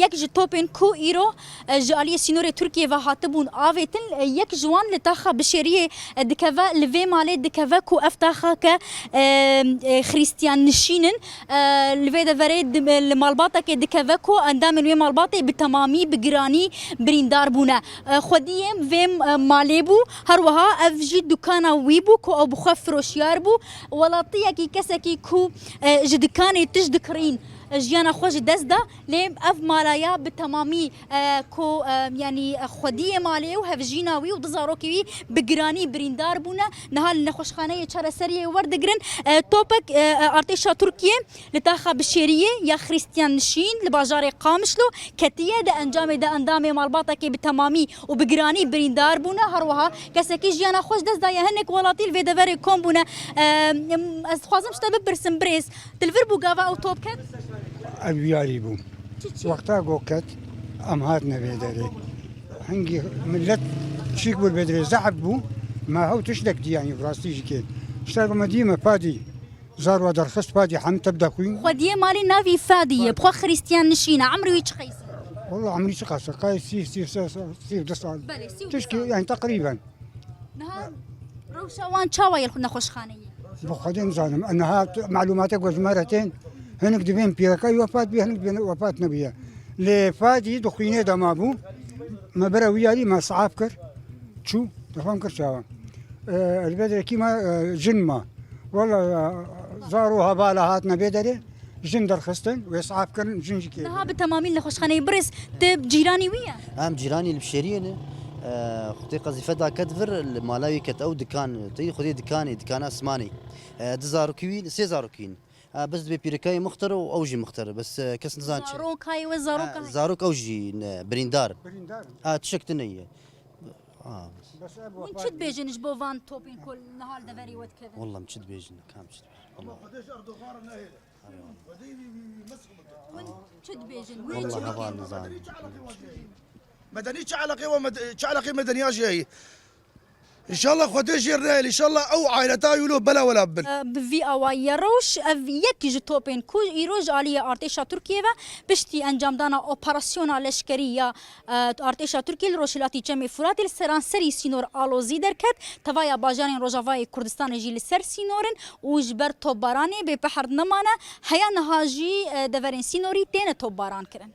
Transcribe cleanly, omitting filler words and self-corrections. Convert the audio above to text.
یک جتوپن کو ایرو جالی سینور ترکیه و هاتبون آویتن یک جوان لتاخا بشریه دکوا لوی ماله دکوا کو افتاخا که خریستیان نشینن لوی دفرید مالباتا که دکوا کو اندام نوی مالباتا بتمامی بگرانی بریندار بونه خودیم ویم ماله بو هر وها افجی دکانا وی بو کو او بخوا فروشیار بو ولاطیه کی کسکی کو جدکانی تجدکرین جيانا خوش دزدا لي اف مالايا بالتمامي كو يعني خديه مالي وهفجيناوي ودزاروكي بقراني بريندار بونا نهال نخوشخانه چاره سريه وردگرن توبك ارتشا تركيا لتاخا بالشيريه يا خريستيان نشين لباجار قامشلو كتيه ده انجام ده اندام مالباطا كي بالتمامي وبقراني بريندار بونا هروها كسكي جيانا خوش دزدا يا هنك ولاتيل في دفري كوم بونا از خوازم شتا ببرسم بريس تلفر بو غاوا او توبكت الویاری بو وقتا گوکت ام هات نبیداری هنگی ملت شیک بول بدری زعب بو ما هو تشدك دي يعني براستيجي كده اشتغل مديمة فادي زار ودرخص فادي حم تبدا كوين خديه مالي نافي فادي بخو خريستيان نشينا عمري ويش خيس والله عمري شقاسة قاي سيف دصال تشكي يعني تقريبا نها روشوان تشاوا يلخنا خوشخانيه بخدين زانم انها معلوماتك وزمارتين هنك دبين بيركاي وفات بيه هنك دبين وفات نبيه لفادي دخينه دمابو ما برويالي ما صعافكر شو تفهم كرشاوا البدر كيما جنما والله زاروها بالهات نبيدري جن درخستن ويصعافكر جنجي كي نها بالتمامين لخوشخانيه برس تب جيراني ويا ام جيراني البشريين خدي قصدي فدا كدفر المالاوي كت او دكان تي خدي دكان اسماني دزاروكوين سيزاروكين بس ببيركاي مختار واوجي مختار بس كاس نزان زاروك هاي وزاروك هاي زاروك اوجي بريندار تشكتنيه بس ونشد بيجنش بوفان توبين كل نهار دفري ود كذا والله مشد بيجن كام مشد والله قديش اردوغان نهيل ودي ونشد بيجن والله هذا النظام مدني شعلقي مدني جاي ان شاء الله خديش يرنيل ان شاء الله او عائلتا يلو بلا ولا بن بفي اواي روش يك جتوبين كو يروج عليا ارتشا تركيا بشتي انجام دانا اوبراسيون لشكريه ارتشا تركيا روشلاتي جمي فرات السرانسري سينور الوزي دركت توايا باجانين روجافاي كردستان جي لسر سينورن وجبر توباراني ببحر نمانه هيا نهاجي دفرين سينوري تين توباران كرن